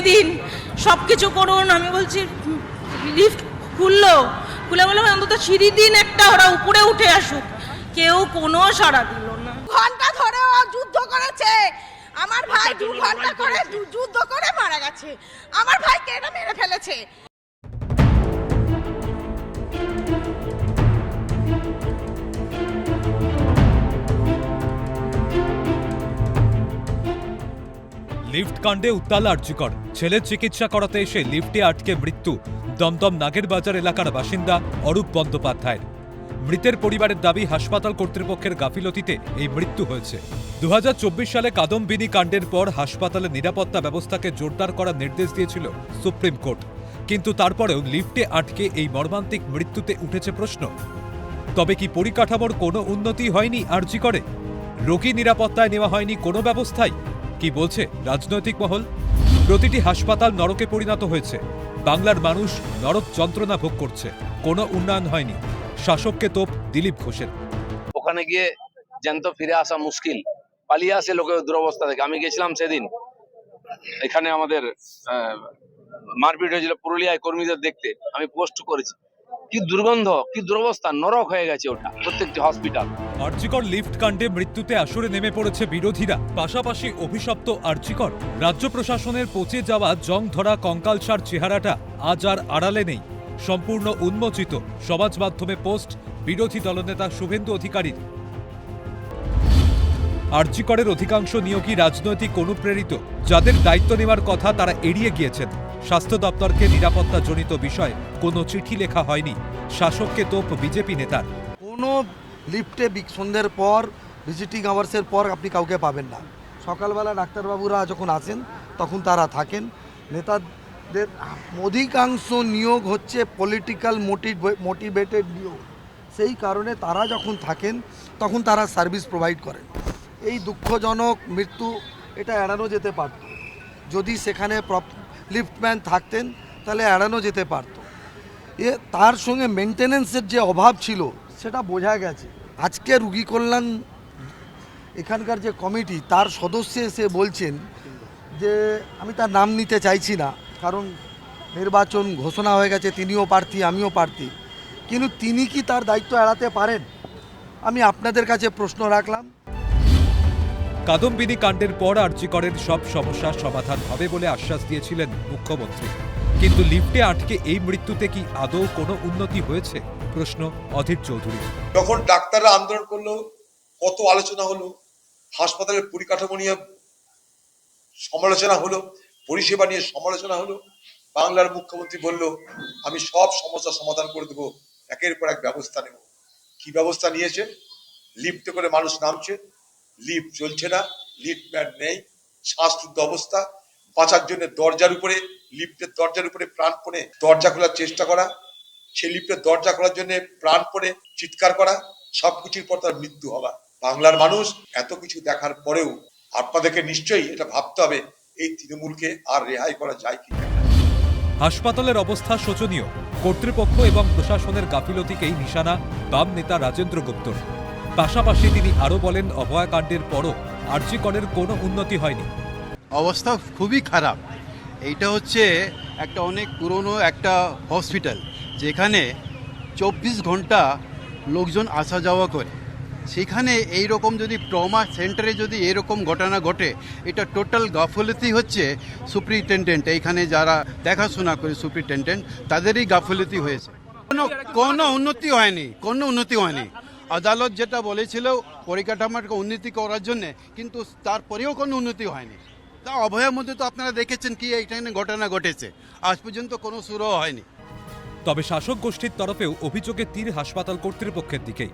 ভেঙে দিন, সব কিছু করুন। আমি বলছি লিফট খুলে বললাম অন্তত সিঁড়ি দিন একটা, ওরা উপরে উঠে আসুক। কেউ কোনো সাড়া দিল না। ঘন্টা ধরে যুদ্ধ করেছে আমার ভাই, 2 ঘন্টা করে যুদ্ধ করে মারা গেছে। আমার ভাইকে এটা মেরে ফেলেছে। লিফট কাণ্ডে উত্তাল আরজিকর। ছেলের চিকিৎসা করাতে এসে লিফটে আটকে মৃত্যু দমদম নাগেরবাজার এলাকার বাসিন্দা অরূপ বন্দ্যোপাধ্যায়ের। মৃতের পরিবারের দাবি হাসপাতাল কর্তৃপক্ষের গাফিলতিতে এই মৃত্যু হয়েছে। 2024 সালে কাদম্বিনী কাণ্ডের পর হাসপাতালের নিরাপত্তা ব্যবস্থাকে জোরদার করার নির্দেশ দিয়েছিল সুপ্রিম কোর্ট, কিন্তু তারপরেও লিফটে আটকে এই মর্মান্তিক মৃত্যুতে উঠেছে প্রশ্ন। তবে কি পরিকাঠামোর কোনো উন্নতি হয়নি আরজিকরে? রোগী নিরাপত্তায় নেওয়া হয়নি কোনো ব্যবস্থাই? কি বলছে রাজনৈতিক মহল? প্রতিটি হাসপাতাল নরকে পরিণত হয়েছে, বাংলার মানুষ নরক যন্ত্রণা ভোগ করছে, কোনো উন্নয়ন হয়নি। শাসককে তোপ দিলীপ ঘোষের। ওখানে গিয়ে জ্যান্ত ফিরে আসা মুশকিল, পালিয়ে আসে লোকের দুরবস্থা থেকে। আমি গেছিলাম সেদিন, এখানে আমাদের মারপিট হয়েছিল পুরুলিয়ায় কর্মীদের দেখতে, আমি পোস্ট করেছি। কি দুর্গন্ধ, কি দুরবস্থা, নরক হয়ে গেছে ওটা প্রত্যেকটি হসপিটাল। আরজিকর লিফট কাণ্ডে মৃত্যুতে আসরে নেমে পড়েছে বিরোধীরা, পাশাপাশি অভিশপ্ত আরজিকর। রাজ্য প্রশাসনের পচে যাওয়া জং ধরা কঙ্কালসার চেহারাটা আজ আর আড়ালে নেই, সম্পূর্ণ উন্মোচিত। সমাজ মাধ্যমে পোস্ট বিরোধী দলনেতা শুভেন্দু অধিকারীর। আরজিকরের অধিকাংশ নিয়োগই রাজনৈতিক অনুপ্রেরিত। যাদের দায়িত্ব নেওয়ার কথা তারা এড়িয়ে গিয়েছেন। স্বাস্থ্য দপ্তরকে নিরাপত্তাজনিত বিষয়ে কোনো চিঠি লেখা হয়নি। শাসককে তোপ বিজেপি নেতার। কোনো লিফটে সন্ধ্যের পর ভিজিটিং আওয়ার্সের পর আপনি কাউকে পাবেন না। সকালবেলা ডাক্তারবাবুরা যখন আসেন তখন তারা থাকেন। নেতাদের অধিকাংশ নিয়োগ হচ্ছে পলিটিক্যাল মোটিভেটেড নিয়োগ, সেই কারণে তারা যখন থাকেন তখন তারা সার্ভিস প্রোভাইড করেন। এই দুঃখজনক মৃত্যু এটা এড়ানো যেতে পারত, যদি সেখানে লিফটম্যান থাকতেন তাহলে এড়ানো যেতে পারত। তার সঙ্গে মেনটেন্যান্সের যে অভাব ছিল সেটা বোঝা গেছে। আজকে রুগী কল্যাণ এখানকার যে কমিটি, তার সদস্য এসে বলছেন যে, আমি তার নাম নিতে চাইছি না কারণ নির্বাচন ঘোষণা হয়ে গেছে, তিনিও প্রার্থী আমিও প্রার্থী, কিন্তু তিনি কি তার দায়িত্ব এড়াতে পারেন? আমি আপনাদের কাছে প্রশ্ন রাখলাম। কাদম্বিনী কাণ্ডের পর আরজিকরের সব সমস্যার সমাধান হবে বলে আশ্বাস দিয়েছিলেন মুখ্যমন্ত্রী, কিন্তু লিফটে আটকে এই মৃত্যুতে কি আদৌ কোনো উন্নতি হয়েছে? প্রশ্ন অধীর চৌধুরী। যখন ডাক্তাররা আন্দোলন করলো, কত আলোচনা হলো, হাসপাতালের পরিকাঠামো নিয়ে সমালোচনা হলো, পরিষেবা নিয়ে সমালোচনা হলো। বাংলার মুখ্যমন্ত্রী বলল, আমি সব সমস্যা সমাধান করে দেবো, একের পর এক ব্যবস্থা নেব। কি ব্যবস্থা নিয়েছে? লিফটে করে মানুষ নামছে, লিফট চলছে না, লিফটম্যান নেই, শ্বাসরুদ্ধ অবস্থা। বাঁচার জন্য দরজার উপরে, লিফটের দরজার উপরে প্রাণপণে দরজা খোলার চেষ্টা করা, সেই লিফটের দরজা খোলার জন্য প্রাণপণে চিৎকার করা, সবকিছুর পর তার মৃত্যু হওয়া। বাংলার মানুষ এত কিছু দেখার পরেও আপনাদেরকে নিশ্চয়ই এটা ভাবতে হবে, এই তৃণমূলকে আর রেহাই করা যায় কি। হাসপাতালের অবস্থা শোচনীয়। কর্তৃপক্ষ এবং প্রশাসনের গাফিলতিকেই নিশানা বাম নেতা রাজেন্দ্র গুপ্তর। পাশাপাশি তিনি আরও বলেন, অভয়াকাণ্ডের পরও আরজিকরের কোনো উন্নতি হয়নি। অবস্থা খুবই খারাপ। এইটা হচ্ছে একটা অনেক পুরনো একটা হসপিটাল, যেখানে 24 ঘন্টা লোকজন আসা যাওয়া করে। সেখানে এই রকম যদি ট্রমা সেন্টারে যদি এরকম ঘটনা ঘটে, এটা টোটাল গাফলতি হচ্ছে সুপ্রিনটেন্ডেন্ট, এইখানে যারা দেখাশোনা করে সুপ্রিনটেন্ডেন্ট, তাদেরই গাফলতি হয়েছে। কোনো উন্নতি হয়নি। আদালত যেটা বলেছিল পরিকাঠামোকে উন্নতি করার জন্য, কিন্তু তারপরেও কোনো উন্নতি হয়নি। তা অভয়ের মধ্যে তো আপনারা দেখেছেন কি এইখানে ঘটনা ঘটেছে, আজ পর্যন্ত কোনো শুরু হয়নি। তবে শাসক গোষ্ঠীর তরফেও অভিযোগের তীর হাসপাতাল কর্তৃপক্ষের দিকেই।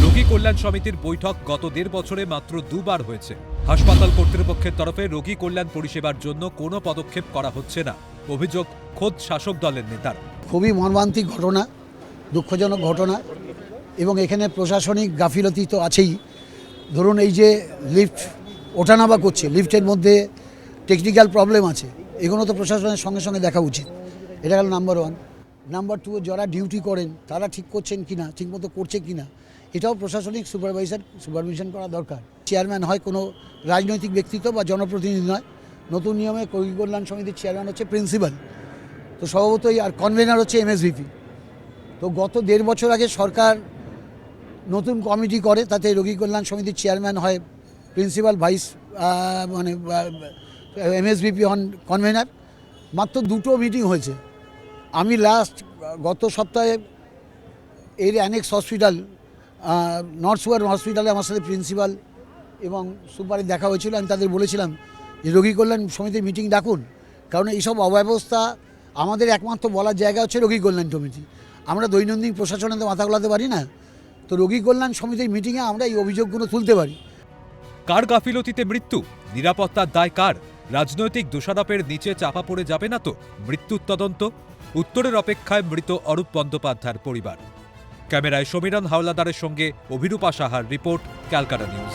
রোগী কল্যাণ সমিতির বৈঠক গত 1.5 বছরে মাত্র 2 বার হয়েছে। হাসপাতাল কর্তৃপক্ষের তরফে রোগী কল্যাণ পরিষেবার জন্য কোনো পদক্ষেপ করা হচ্ছে না, অভিযোগ খোদ শাসক দলের নেতার। খুবই মর্মান্তিক ঘটনা, দুঃখজনক ঘটনা, এবং এখানে প্রশাসনিক গাফিলতি তো আছেই। ধরুন, এই যে লিফট ওঠানামা করছে, লিফটের মধ্যে টেকনিক্যাল প্রবলেম আছে, এগুলো তো প্রশাসনের সঙ্গে সঙ্গে দেখা উচিত। এটা গেল নাম্বার 1। নাম্বার 2, যারা ডিউটি করেন তারা ঠিক করছেন কিনা, ঠিকমতো করছে কিনা, এটাও প্রশাসনিক সুপারভিশন করা দরকার। চেয়ারম্যান হয় কোনো রাজনৈতিক ব্যক্তিত্ব বা জনপ্রতিনিধি নয়, নতুন নিয়মে রোগী কল্যাণ সমিতির চেয়ারম্যান হচ্ছে প্রিন্সিপাল, তো স্বভাবতই আর কনভেনার হচ্ছে এমএসভিপি। তো গত 1.5 বছর আগে সরকার নতুন কমিটি করে, তাতে রোগী কল্যাণ সমিতির চেয়ারম্যান হয় প্রিন্সিপাল, ভাইস মানে এমএসভিপি হন কনভেনার। মাত্র 2টো মিটিং হয়েছে। আমি গত সপ্তাহে এর অ্যানেক্স হসপিটাল নর্থ সুয়ার হসপিটালে আমার সাথে প্রিন্সিপাল এবং সুপারে দেখা হয়েছিল। আমি তাদের বলেছিলাম যে রোগী কল্যাণ সমিতির মিটিং ডাকুন, কারণ এইসব অব্যবস্থা আমাদের একমাত্র বলার জায়গা হচ্ছে রোগী কল্যাণ সমিতি। আমরা দৈনন্দিন প্রশাসনে মাথা গলাতে পারি না, তো রোগী কল্যাণ সমিতির মিটিংয়ে আমরা এই অভিযোগগুলো তুলতে পারি। কার গাফিলতিতে মৃত্যু? নিরাপত্তার দায় কার? রাজনৈতিক দোষারোপের নিচে চাপা পড়ে যাবে না তো মৃত্যুর তদন্ত? উত্তরের অপেক্ষায় মৃত অরূপ বন্দ্যোপাধ্যায়ের পরিবার। ক্যামেরায় সমীরণ হাওলাদারের সঙ্গে অভিরূপা সাহার রিপোর্ট, ক্যালকাটা নিউজ।